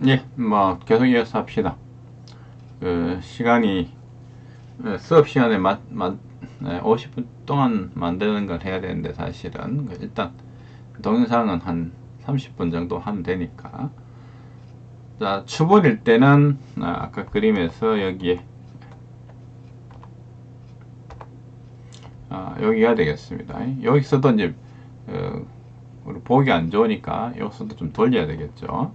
예, 뭐 계속 이어서 합시다. 그 시간이 수업 시간에 50분 동안 만드는 걸 해야 되는데 사실은 일단 동영상은 한 30분 정도 하면 되니까. 자, 초보일 때는 아까 그림에서 여기에 여기가 되겠습니다. 여기서도 이제 우리 보기 안 좋으니까 여기서도 좀 돌려야 되겠죠.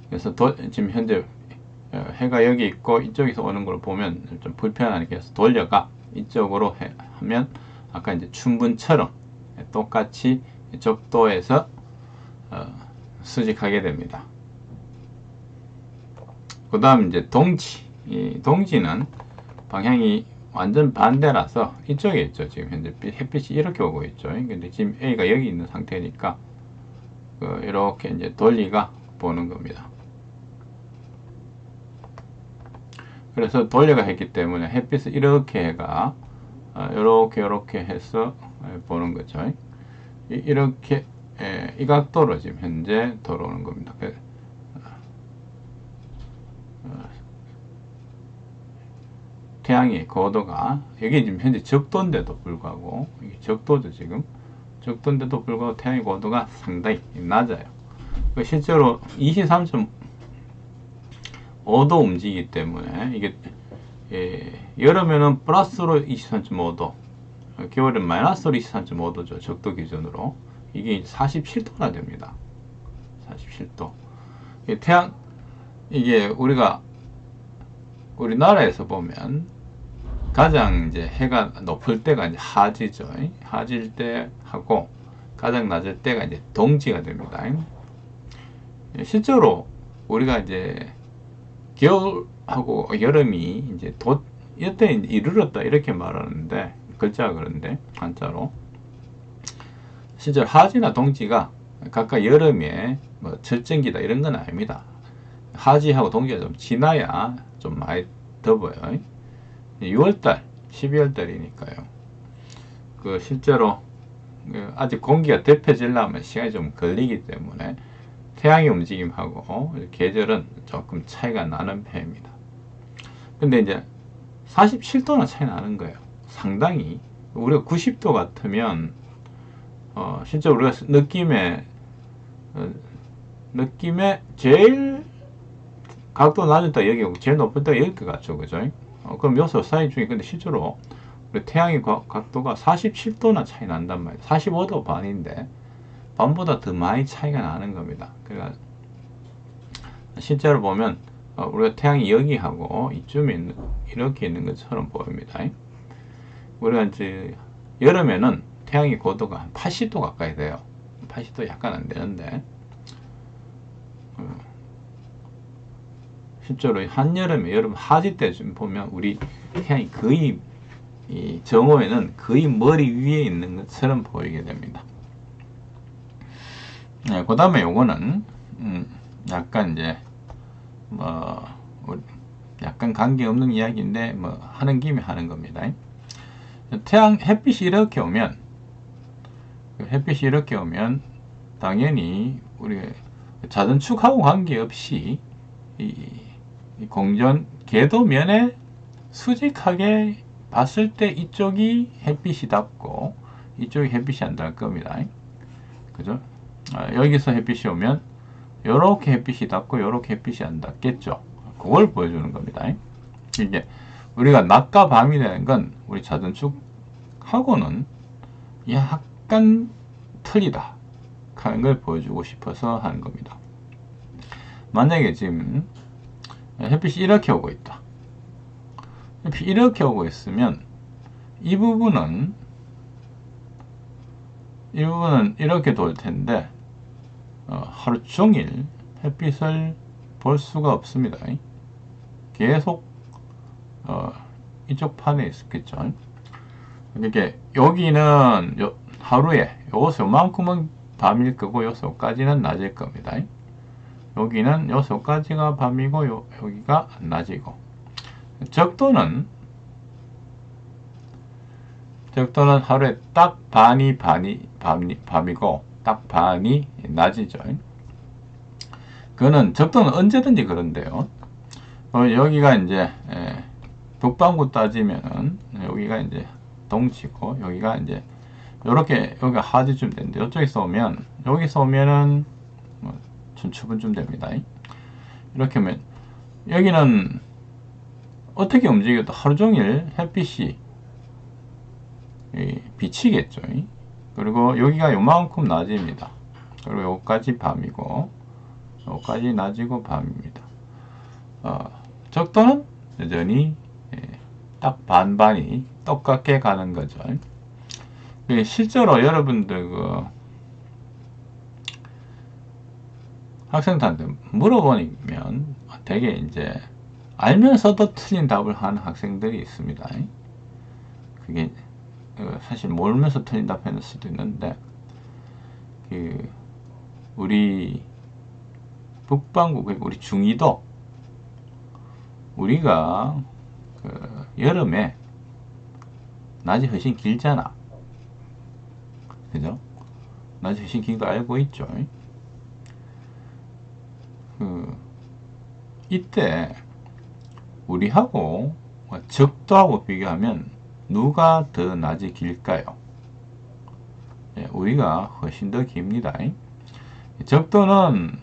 그래서 지금 현재 해가 여기 있고 이쪽에서 오는 걸 보면 좀 불편하니까 해서 돌려가 이쪽으로 하면 아까 이제 춘분처럼 똑같이 적도에서 수직하게 됩니다. 그 다음 이제 동지. 이 동지는 방향이 완전 반대라서 이쪽에 있죠. 지금 현재 햇빛이 이렇게 오고 있죠. 근데 지금 A가 여기 있는 상태니까 이렇게 이제 돌리가 보는 겁니다. 그래서 돌려가 했기 때문에 햇빛을 이렇게 해가 이렇게 해서 보는 거죠. 이렇게 이 각도로 지금 현재 돌아오는 겁니다. 태양의 고도가 여기 지금 현재 적도인데도 불구하고 이게 적도죠. 지금 적도인데도 불구하고 태양의 고도가 상당히 낮아요. 실제로 23.5도 움직이기 때문에 이게 여름에는 플러스로 23.5도, 겨울엔 마이너스로 23.5도죠. 적도 기준으로. 이게 47도나 됩니다. 47도. 이게 우리나라에서 보면 가장 이제 해가 높을 때가 이제 하지죠. 하지일 때 하고 가장 낮을 때가 이제 동지가 됩니다. 실제로 우리가 이제 겨울하고 여름이 이제 이때 이르렀다 이렇게 말하는데 글자가 그런데 한자로 실제로 하지나 동지가 각각 여름에 뭐 절정기다 이런 건 아닙니다. 하지하고 동지가 좀 지나야 좀 많이 더워요. 6월달, 12월달이니까요. 실제로 아직 공기가 데펴지려면 시간이 좀 걸리기 때문에 태양의 움직임하고 계절은 조금 차이가 나는 편입니다. 근데 이제 47도나 차이 나는 거예요. 상당히. 우리가 90도 같으면 실제 우리가 느낌에 제일 각도 낮은 때가 여기고 제일 높은 때가 여기 같죠. 그죠? 그럼 여기서 사이 중에 근데 실제로 우리 태양의 각도가 47도나 차이 난단 말이에요. 45도 반인데 반보다 더 많이 차이가 나는 겁니다. 그러니까 실제로 보면 우리가 태양이 여기하고 이쯤에 이렇게 있는 것처럼 보입니다. 우리가 이제 여름에는 태양의 고도가 한 80도 가까이 돼요. 80도 약간 안 되는데 실제로 한여름에 여름 하지 때쯤 보면 우리 태양이 거의 이 정오에는 거의 머리 위에 있는 것처럼 보이게 됩니다. 네, 그 다음에 요거는 약간 이제 뭐 약간 관계없는 이야기인데 뭐 하는 김에 하는 겁니다. 햇빛이 이렇게 오면 당연히 우리 자전축하고 관계없이 이 공전 궤도면에 수직하게 봤을 때 이쪽이 햇빛이 닿고 이쪽이 햇빛이 안 닿을 겁니다. 그죠? 여기서 햇빛이 오면 요렇게 햇빛이 닿고 요렇게 햇빛이 안 닿겠죠. 그걸 보여주는 겁니다. 이게 우리가 낮과 밤이 되는 건 우리 자전축하고는 약간 틀리다 하는 걸 보여주고 싶어서 하는 겁니다. 만약에 지금 햇빛이 이렇게 오고 있다. 햇빛이 이렇게 오고 있으면 이 부분은 이렇게 돌 텐데 하루 종일 햇빛을 볼 수가 없습니다. 계속 이쪽 판에 있겠죠. 이렇게 여기는 하루에 요만큼은 밤일 거고 요소까지는 낮일 겁니다. 여기는 요소까지가 밤이고 여기가 낮이고 적도는 하루에 딱 반이 밤이고 딱 반이 낮이죠. 그거는 적도는 언제든지 그런데요. 여기가 이제 북반구 따지면은 여기가 이제 동치고 여기가 이제 요렇게 여기가 하지쯤 되는데 이쪽에서 오면 여기서 오면은 뭐 춘추분쯤 됩니다. 이렇게 하면 여기는 어떻게 움직여도 하루 종일 햇빛이 비치겠죠. 그리고 여기가 요만큼 낮입니다. 그리고 여기까지 밤이고 여기까지 낮이고 밤입니다. 적도는 여전히 딱 반반이 똑같게 가는 거죠. 실제로 여러분들 그 학생들한테 물어보면 되게 이제 알면서도 틀린 답을 하는 학생들이 있습니다. 그게 사실 모르면서 틀린 답할 수도 있는데 우리 북반구 우리 중위도 우리가 여름에 낮이 훨씬 길잖아. 그죠? 낮이 훨씬 긴 거 알고 있죠? 이때 우리하고 적도하고 비교하면 누가 더 낮이 길까요? 우리가 훨씬 더 깁니다. 적도는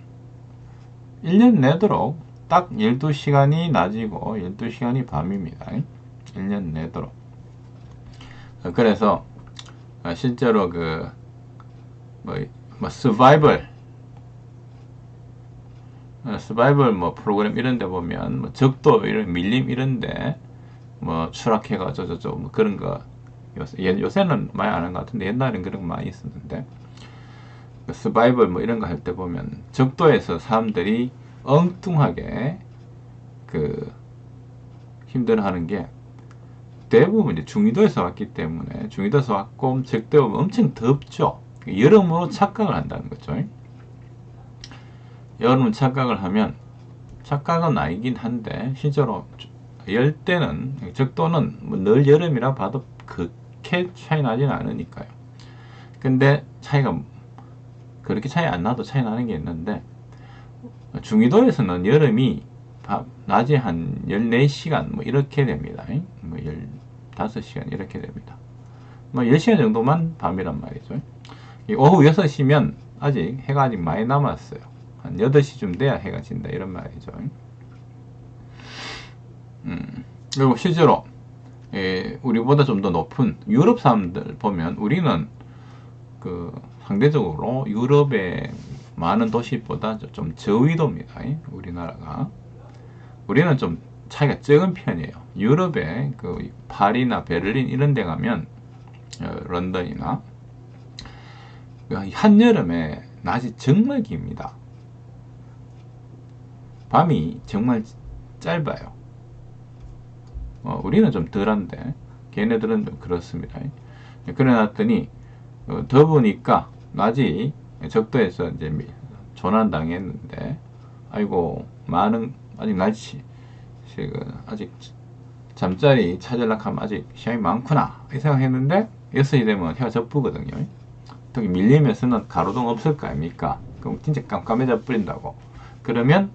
1년 내도록 딱 12시간이 낮이고 12시간이 밤입니다. 1년 내도록. 그래서 실제로 서바이벌 뭐 프로그램 이런 데 보면 뭐 적도 이런 밀림 이런데 뭐 추락해가 저저저 뭐 그런 거 요새는 많이 안 하는 것 같은데 옛날엔 그런 거 많이 있었는데 서바이벌 뭐 이런 거 할 때 보면 적도에서 사람들이 엉뚱하게 힘들어하는 게 대부분 이제 중위도에서 왔기 때문에 중위도에서 왔고 적도에 오면 엄청 덥죠. 여름으로 착각을 한다는 거죠. 여름 착각을 하면 착각은 아니긴 한데 실제로 열대는 적도는 뭐 늘 여름이라 봐도 그렇게 차이 나지는 않으니까요. 근데 차이가 그렇게 차이 안 나도 차이 나는 게 있는데 중위도에서는 여름이 낮에 한 14시간 뭐 이렇게 됩니다. 뭐 15시간 이렇게 됩니다. 뭐 10시간 정도만 밤이란 말이죠. 오후 6시면 아직 해가 아직 많이 남았어요. 한 8시쯤 돼야 해가 진다 이런 말이죠. 그리고 실제로 우리보다 좀 더 높은 유럽 사람들 보면 우리는 상대적으로 유럽의 많은 도시보다 좀 저위도입니다. 우리나라가. 우리는 좀 차이가 적은 편이에요. 유럽의 파리나 베를린 이런 데 가면 런던이나 한여름에 낮이 정말 깁니다. 밤이 정말 짧아요. 우리는 좀 덜한데 걔네들은 좀 그렇습니다. 그래 놨더니 더우니까 낮이 적도에서 이제 조난당했는데 아이고 아직 낮이 아직 잠자리 찾으려고 하면 아직 시간이 많구나 이 생각했는데 6시 되면 해가 져쁘거든요. 특히 밀림에서는 가로등 없을 거 아닙니까? 그럼 진짜 깜깜해져 버린다고. 그러면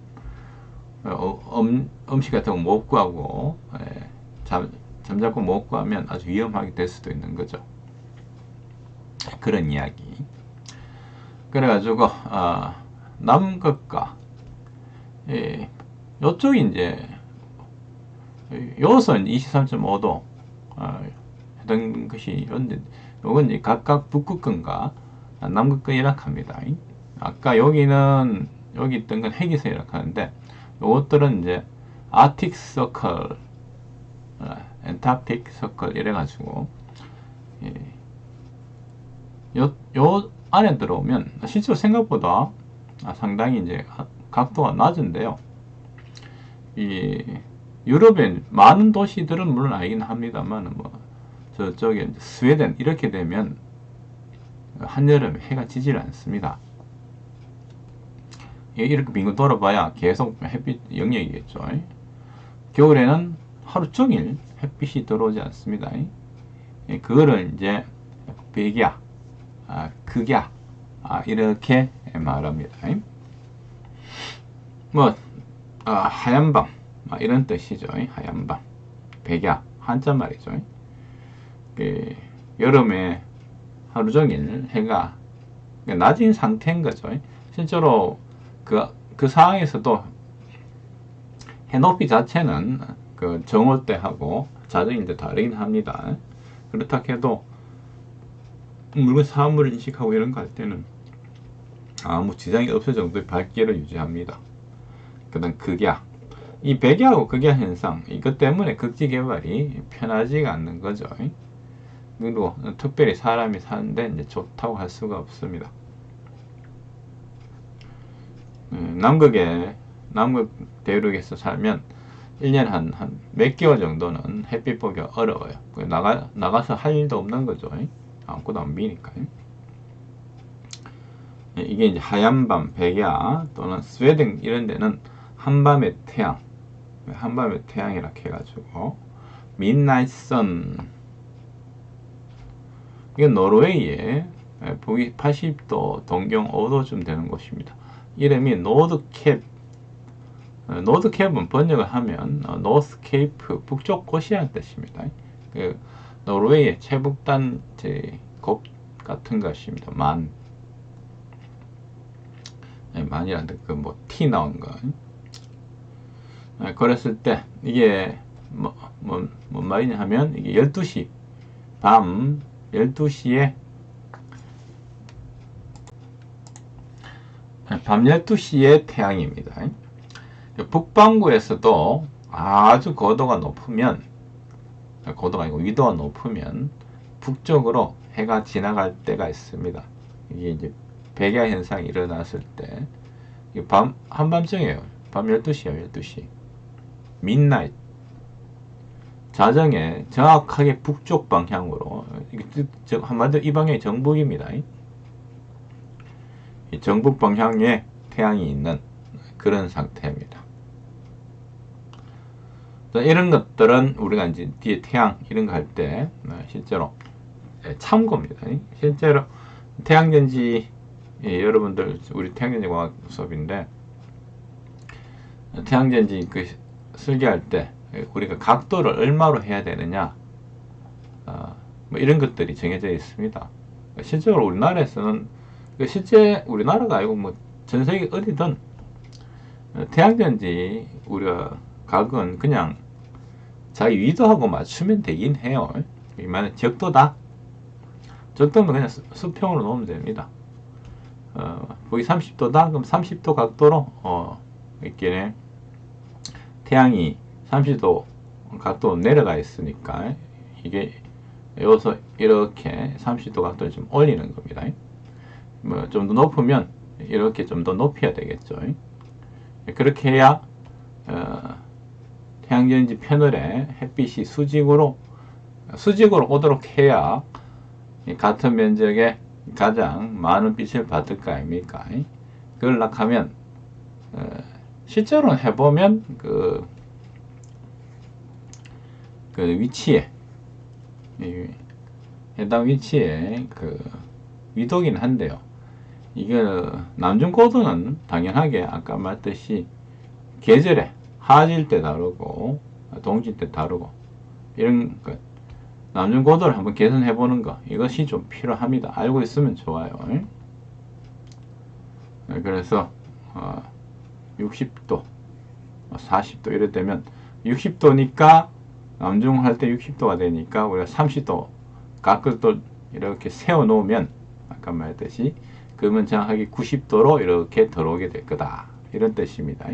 음식 같은 거 못 구하고 잠자고 못 구하면 아주 위험하게 될 수도 있는 거죠. 그런 이야기. 그래가지고 남극과 요쪽이 이제 요선 23.5도 했던 것이 요건 이제 각각 북극권과 남극권 이락합니다. 아까 여기는 여기 있던 건 핵에서 이락하는데 요것들은 이제 아틱 서클, 엔타틱 서클 이래가지고 요 안에 들어오면 실제로 생각보다 상당히 이제 각도가 낮은데요. 유럽의 많은 도시들은 물론 알긴 합니다만 뭐 저쪽에 스웨덴 이렇게 되면 한여름에 해가 지질 않습니다. 이렇게 빙글 돌아봐야 계속 햇빛 영역이겠죠. 겨울에는 하루 종일 햇빛이 들어오지 않습니다. 그거를 이제 백야, 극야 이렇게 말합니다. 뭐 하얀 밤 이런 뜻이죠. 하얀 밤, 백야 한자 말이죠. 여름에 하루 종일 해가 낮은 상태인 거죠. 실제로 그 상황에서도 해높이 자체는 그 정오 때하고 자정인데 다르긴 합니다. 그렇다 해도 물건 사물을 인식하고 이런 거 할 때는 아무 지장이 없을 정도의 밝기를 유지합니다. 그 다음 극야, 이 백야하고 극야 현상, 이것 때문에 극지 개발이 편하지가 않는 거죠. 그리고 특별히 사람이 사는데 이제 좋다고 할 수가 없습니다. 남극 대륙에서 살면 1년에 한 몇 개월 정도는 햇빛 보기가 어려워요. 나가서 할 일도 없는 거죠. 아무것도 안 비니까. 이게 이제 하얀 밤, 백야 또는 스웨덴 이런 데는 한밤의 태양, 한밤의 태양이라 해가지고 midnight sun. 이건 노르웨이에 북위 80도, 동경 5도쯤 되는 곳입니다. 이름이 노드캡. 노드캡은 번역을 하면 노스케이프, 북쪽 곳이라는 뜻입니다. 그 노르웨이의 최북단 곳 같은 것입니다. 만이라는 뜻, 뭐 T 나온 거. 그랬을 때 이게 뭔 말이냐 하면 이게 12시 밤 12시에 밤 12시의 태양입니다. 북반구에서도 아주 고도가 높으면, 고도가 아니고 위도가 높으면 북쪽으로 해가 지나갈 때가 있습니다. 이게 이제 백야 현상이 일어났을 때, 한밤중이에요. 밤 12시요, 12시. midnight. 자정에 정확하게 북쪽 방향으로, 한마디로 이 방향이 정북입니다. 이 정북 방향에 태양이 있는 그런 상태입니다. 이런 것들은 우리가 이제 뒤에 태양 이런 거 할 때 실제로 참고입니다. 실제로 태양전지, 여러분들 우리 태양전지 과학 수업인데 태양전지 그 설계할 때 우리가 각도를 얼마로 해야 되느냐, 뭐 이런 것들이 정해져 있습니다. 실제로 우리나라에서는, 실제 우리나라가 아니고 뭐 전 세계 어디든 태양전지 우리가 각은 그냥 자기 위도하고 맞추면 되긴 해요. 만약 적도다, 적도면 그냥 수평으로 놓으면 됩니다. 거기 30도다 그럼 30도 각도로 이렇게 태양이 30도 각도로 내려가 있으니까 이게 여기서 이렇게 30도 각도를 좀 올리는 겁니다. 뭐 좀 더 높으면 이렇게 좀 더 높여야 되겠죠. 그렇게 해야 태양전지 패널에 햇빛이 수직으로 오도록 해야 같은 면적에 가장 많은 빛을 받을 거 아닙니까? 그걸 하면 실제로 해보면 그 위치에, 해당 위치에 위도긴 한데요. 이게 남중고도는 당연하게 아까 말했듯이 계절에 하질 때 다르고 동질 때 다르고 이런 것, 남중고도를 한번 계산해 보는 거, 이것이 좀 필요합니다. 알고 있으면 좋아요. 그래서 60도 40도 이럴 때면 60도니까 남중할 때 60도가 되니까 우리가 30도 각도 이렇게 세워 놓으면 아까 말했듯이 그러면 정확하게 90도로 이렇게 들어오게 될 거다, 이런 뜻입니다.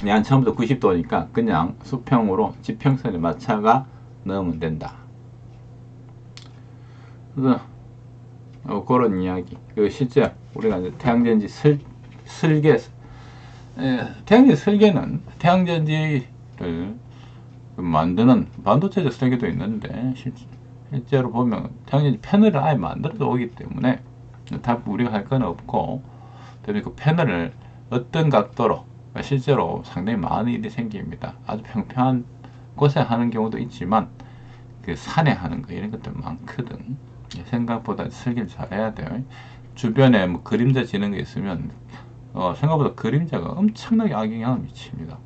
그냥 처음부터 90도니까 그냥 수평으로 지평선에 맞춰가 넣으면 된다. 그래서 그런 이야기. 실제 우리가 이제 태양전지 태양전지 설계는 태양전지를 만드는 반도체적 설계도 있는데 실제로 보면 태양전지 패널을 아예 만들어서 오기 때문에 다 우리가 할 건 없고, 그 패널을 어떤 각도로, 실제로 상당히 많은 일이 생깁니다. 아주 평평한 곳에 하는 경우도 있지만 그 산에 하는 거 이런 것들 많거든. 생각보다 설계를 잘 해야 돼요. 주변에 뭐 그림자 지는 게 있으면 생각보다 그림자가 엄청나게 악영향을 미칩니다.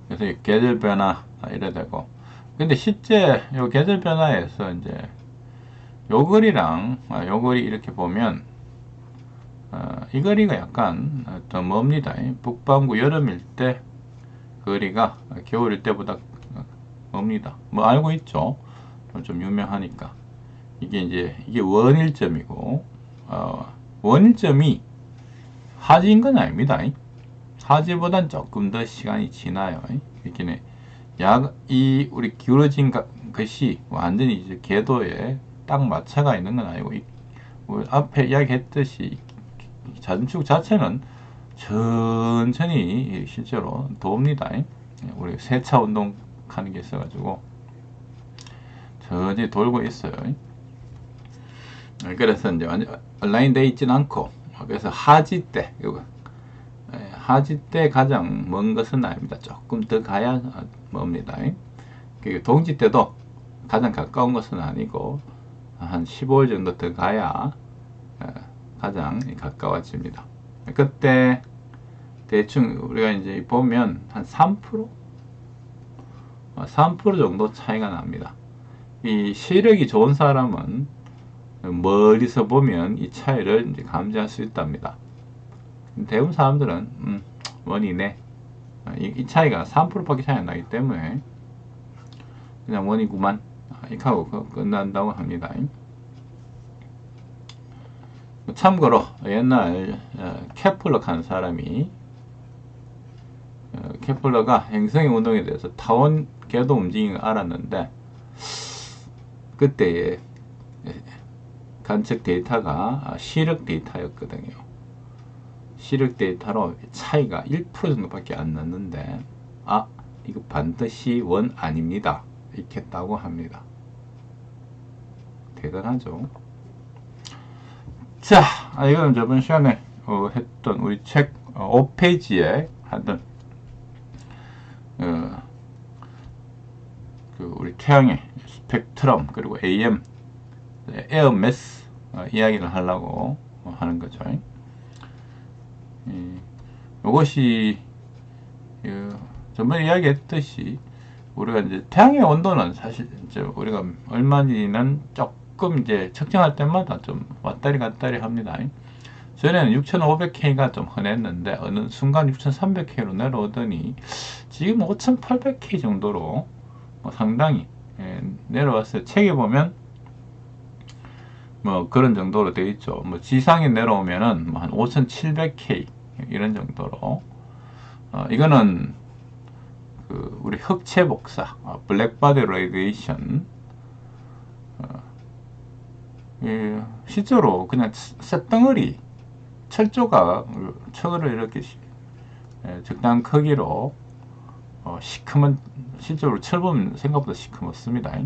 그래서 이 계절 변화 이래 되고, 근데 실제 요 계절 변화에서 이제 요 거리랑 요 거리 이렇게 보면 이 거리가 약간 더 멉니다. 북반구 여름일 때 거리가 겨울일 때보다 멉니다. 뭐 알고 있죠. 좀 유명하니까. 이게 원일점이고, 원일점이 하지인 건 아닙니다. 하지보단 조금 더 시간이 지나요. 이렇게 우리 기울어진 것이 완전히 이제 궤도에 딱 맞춰가 있는 건 아니고, 앞에 이야기했듯이 자전축 자체는 천천히 실제로 돕니다. 우리 세차 운동하는 게 있어가지고 천천히 돌고 있어요. 그래서 이제 완전 온라인 돼 있진 않고, 그래서 하지 때 가장 먼 것은 아닙니다. 조금 더 가야 멉니다. 동지 때도 가장 가까운 것은 아니고 한 15일 정도 더 가야 가장 가까워집니다. 그때 대충 우리가 이제 보면 한 3% 정도 차이가 납니다. 이 시력이 좋은 사람은 멀리서 보면 이 차이를 이제 감지할 수 있답니다. 대부분 사람들은 원이네, 이 차이가 3%밖에 차이 안 나기 때문에 그냥 원이구만 이렇게 하고 끝난다고 합니다. 참고로 옛날 케플러 간 사람이 케플러가 행성의 운동에 대해서 타원 궤도 움직임을 알았는데, 그때의 관측 데이터가 시력 데이터였거든요. 시력 데이터로 차이가 1% 정도밖에 안 났는데, 이거 반드시 원 아닙니다 이렇게 했다고 합니다. 대단하죠. 자, 이건 저번 시간에 했던 우리 책 5페이지에 하던 우리 태양의 스펙트럼 그리고 AM 에어매스 이야기를 하려고 하는 거죠. 이것이 전번에 이야기했듯이 우리가 이제 태양의 온도는 사실 이제 우리가 얼마지는 조금 이제 측정할 때마다 좀 왔다리 갔다리 합니다. 전에는 6500K가 좀 흔했는데 어느 순간 6300K로 내려오더니 지금 5800K 정도로 상당히 내려왔어요. 책에 보면 뭐 그런 정도로 되어 있죠. 뭐 지상에 내려오면은 뭐 한 5700K 이런 정도로 이거는 우리 흑체 복사 블랙바디 레디에이션 실제로 그냥 쇳덩어리 철조각을 이렇게 적당한 크기로 시커먼, 실제로 철 보면 생각보다 시커멓습니다.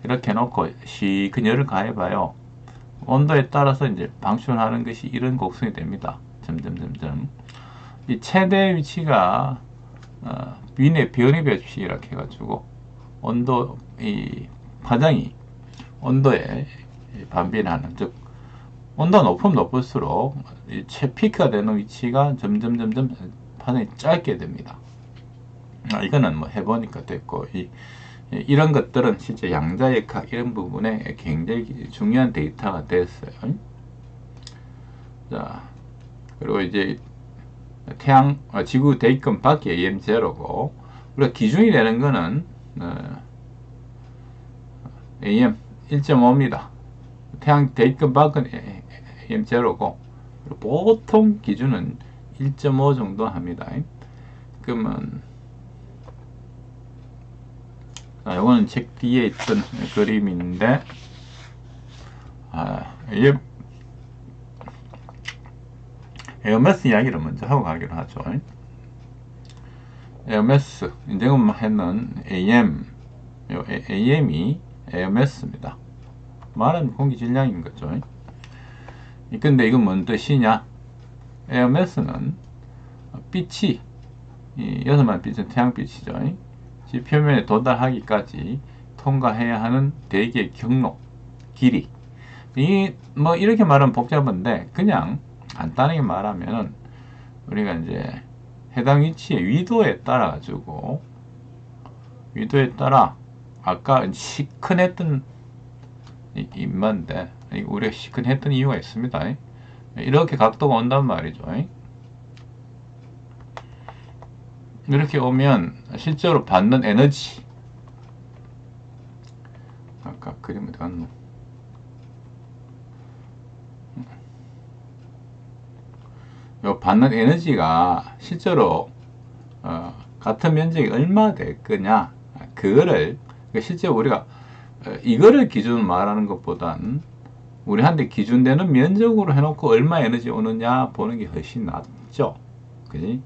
이렇게 해놓고 시큰 열을 가해봐요. 온도에 따라서 이제 방출하는 것이 이런 곡선이 됩니다. 점점점점. 이 최대 위치가 윈의 변이 배치 이렇게 해가지고 온도 이 파장이 온도에 반비례하는, 즉 온도가 높으면 높을수록 이 피크가 되는 위치가 점점점점 파장이 짧게 됩니다. 이거는 뭐 해보니까 됐고, 이런 것들은 실제 양자역학 이런 부분에 굉장히 중요한 데이터가 됐어요. 자, 그리고 이제 지구 대기권 밖에 AM0고, 우리가 기준이 되는 거는 AM 1.5입니다. 태양 대기권 밖은 AM0고, 보통 기준은 1.5 정도 합니다. 그러면 이거는 책 뒤에 있던 그림인데, 이게 에어메스 이야기를 먼저 하고 가기로 하죠. 에어메스, 지금 했는 AM이 에어메스입니다. 말은 공기 질량인 거죠. 근데 이건 뭔 뜻이냐? 에어메스는 빛이, 여섯만 빛은 태양빛이죠. 지 표면에 도달하기까지 통과해야 하는 대기의 경로, 길이. 뭐 이렇게 말하면 복잡한데 그냥 간단하게 말하면은 우리가 이제 해당 위치의 위도에 따라 가지고 위도에 따라 아까 시큰했던 인마인데 우리가 시큰했던 이유가 있습니다. 이렇게 각도가 온단 말이죠. 이렇게 오면 실제로 받는 에너지, 아까 그림 어디 갔노? 요 받는 에너지가 실제로 같은 면적이 얼마 될 거냐, 그거를 실제 우리가 이거를 기준으로 말하는 것보단 우리한테 기준되는 면적으로 해놓고 얼마 에너지 오느냐 보는 게 훨씬 낫죠. 그지?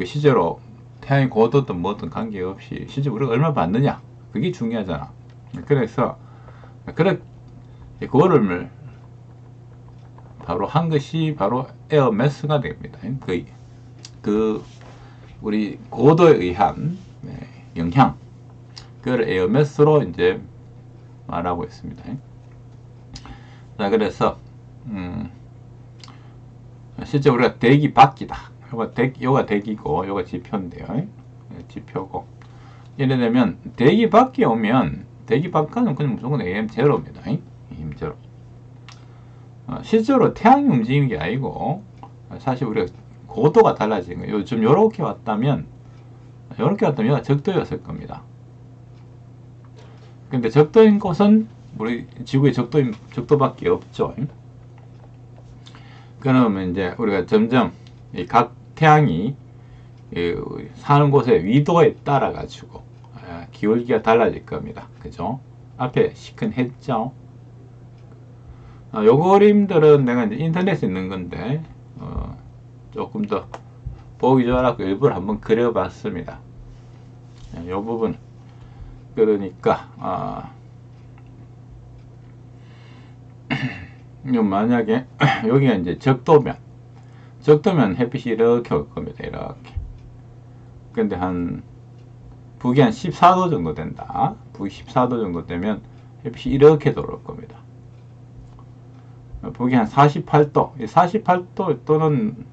실제로 태양의 고도든 뭐든 관계없이 실제 우리가 얼마 받느냐, 그게 중요하잖아. 그래서 그거를 바로 한 것이 바로 에어매스가 됩니다. 우리 고도에 의한 영향, 그걸 에어매스로 이제 말하고 있습니다. 자, 그래서 실제 우리가 대기 밖이다. 요가 대기고 요가 지표인데요. 지표고 예를 들면 대기 밖에 오면 대기 밖은 그냥 무조건 AM0입니다. AM0. 실제로 태양이 움직이는 게 아니고 사실 우리가 고도가 달라지는 거예요. 좀 요렇게 왔다면 얘가 적도였을 겁니다. 근데 적도인 곳은 우리 지구의 적도밖에 없죠. 그러면 이제 우리가 점점 각 태양이 사는 곳의 위도에 따라 가지고 기울기가 달라질 겁니다. 그죠? 앞에 시큰했죠? 요 그림들은 내가 이제 인터넷에 있는 건데 조금 더 보기 좋아라고 일부러 한번 그려봤습니다. 요 부분 그러니까 만약에 여기가 이제 적도면 햇빛이 이렇게 올 겁니다. 이렇게. 근데 북이 한 14도 정도 된다. 북이 14도 정도 되면 햇빛이 이렇게 돌아올 겁니다. 북이 한 48도, 48도 또는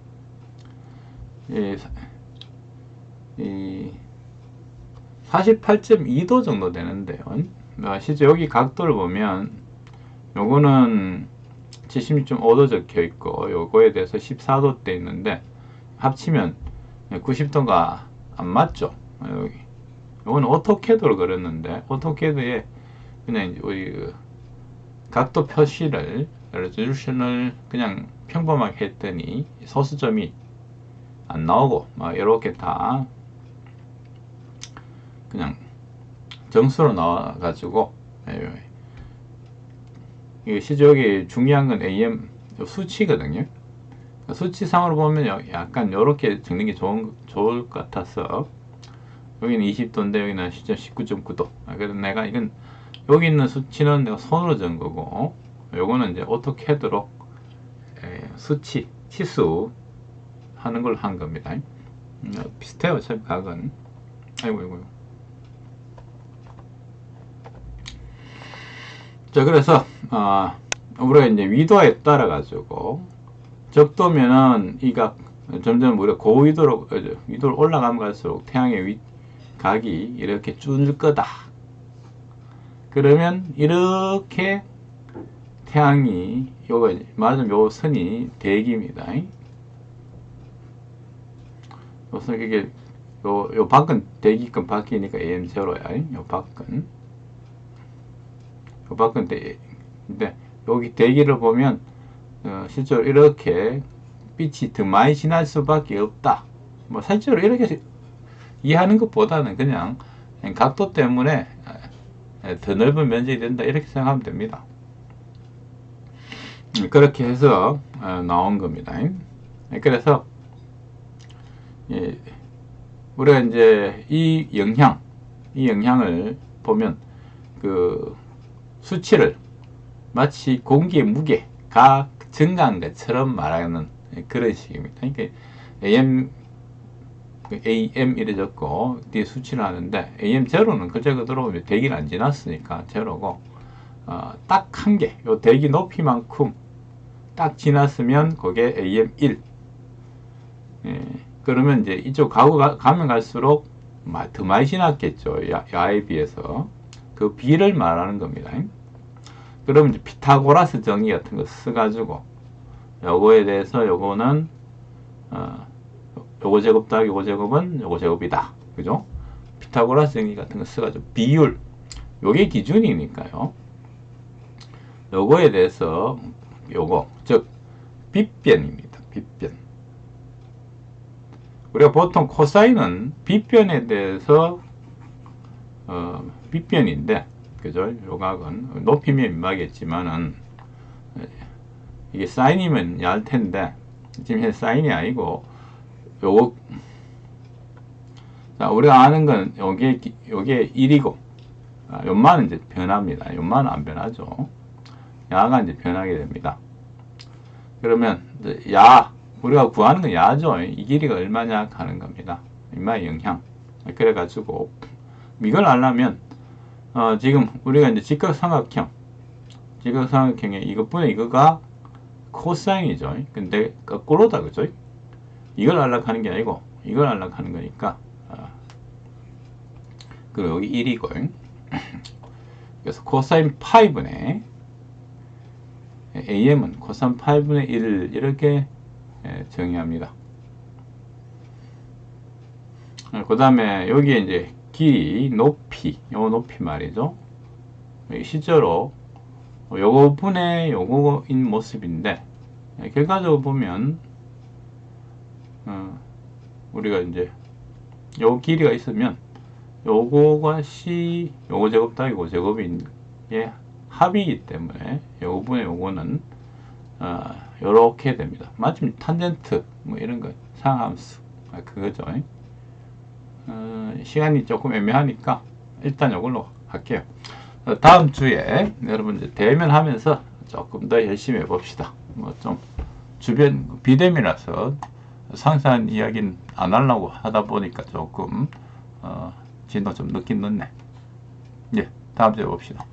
48.2도 정도 되는데요. 실제 여기 각도를 보면 요거는 76.5도 적혀 있고 요거에 대해서 14도 돼 있는데 합치면 90도가 안 맞죠. 여기 요거는 오토캐드로 그렸는데 오토캐드에 그냥 우리 각도 표시를 레졸루션을 그냥 평범하게 했더니 소수점이 안 나오고 막 이렇게 다 그냥 정수로 나와 가지고 이게 실제 여기 중요한 건 AM 수치거든요. 수치상으로 보면 약간 이렇게 적는 게 좋을 것 같아서 여기는 20도인데 여기는 실제 19.9도. 그래서 내가 이건 여기 있는 수치는 내가 손으로 적은 거고 요거는 이제 오토캐드로 수치 치수 하는 걸 한 겁니다. 비슷해요. 어차피 각은. 아이고. 자, 그래서 우리가 이제 위도에 따라 가지고 적도면은 이 각 점점 우리가 고위도로 위도로 올라가면 갈수록 태양의 각이 이렇게 줄 거다. 그러면 이렇게 태양이 맞으면 요 선이 대기입니다. 우선 이게 요 밖은 대기권 밖이니까 AM0야. 요 밖은 근데 여기 대기를 보면 실제로 이렇게 빛이 더 많이 지날 수밖에 없다. 뭐 실제로 이렇게 이해하는 것보다는 그냥 각도 때문에 더 넓은 면적이 된다 이렇게 생각하면 됩니다. 그렇게 해서 나온 겁니다. 그래서 우리가 이제 이 영향을 보면 그 수치를 마치 공기의 무게가 증가한 것처럼 말하는 그런 식입니다. 그러니까 AM AM 이래 적고 뒤에 수치를 하는데 AM 제로는 그저 그대로 대기를 안 지났으니까 제로고 딱 한 개, 요 대기 높이만큼 딱 지났으면 그게 AM 1. 예, 그러면 이제 이쪽 가면 갈수록 더 많이 지났겠죠. 야에 비해서. 그 비를 말하는 겁니다. 그럼 이제 피타고라스 정의 같은 거 써가지고 요거에 대해서 요거는 요거 제곱 더하기 요거 제곱은 요거 제곱이다. 그죠? 피타고라스 정의 같은 거 써가지고 비율, 요게 기준이니까요. 요거에 대해서 요거 즉 빗변입니다. 빗변. 우리가 보통 코사인은 빗변에 대해서 빗변인데, 그죠? 요각은 높이면 민마겠지만은 이게 사인이면 얇을 텐데 지금 현재 사인이 아니고 요거 자, 우리가 아는 건 요게 1이고 요만은 이제 변합니다. 요만은 안 변하죠. 야가 이제 변하게 됩니다. 그러면 우리가 구하는 건 야죠. 이 길이가 얼마냐 하는 겁니다. 인마의 영향. 그래가지고 이걸 알려면 지금 우리가 이제 직각삼각형에 이것분의 이거가 코사인이죠. 근데 거꾸로다, 그죠? 이걸 알려고 하는 게 아니고 이걸 알려고 하는 거니까. 그리고 여기 1이고 그래서 코사인 파이분의 AM은 코사인 8분의 1 이렇게 정의합니다. 그 다음에 여기에 이제 길이, 높이, 요 높이 말이죠. 실제로 요거 분의 요거인 모습인데 결과적으로 보면 우리가 이제 요 길이가 있으면 요거가 C, 요거 제곱 더하기 요거 제곱인 게 합이기 때문에 요분의 요거는 요렇게 됩니다. 마침 탄젠트 뭐 이런 거 상함수 그거죠. 시간이 조금 애매하니까 일단 요걸로 할게요. 다음 주에 여러분 이제 대면하면서 조금 더 열심히 해봅시다. 뭐 좀 주변 비대면이라서 상세한 이야기는 안 하려고 하다 보니까 조금 진도 좀 늦긴 늦네. 예, 다음 주에 봅시다.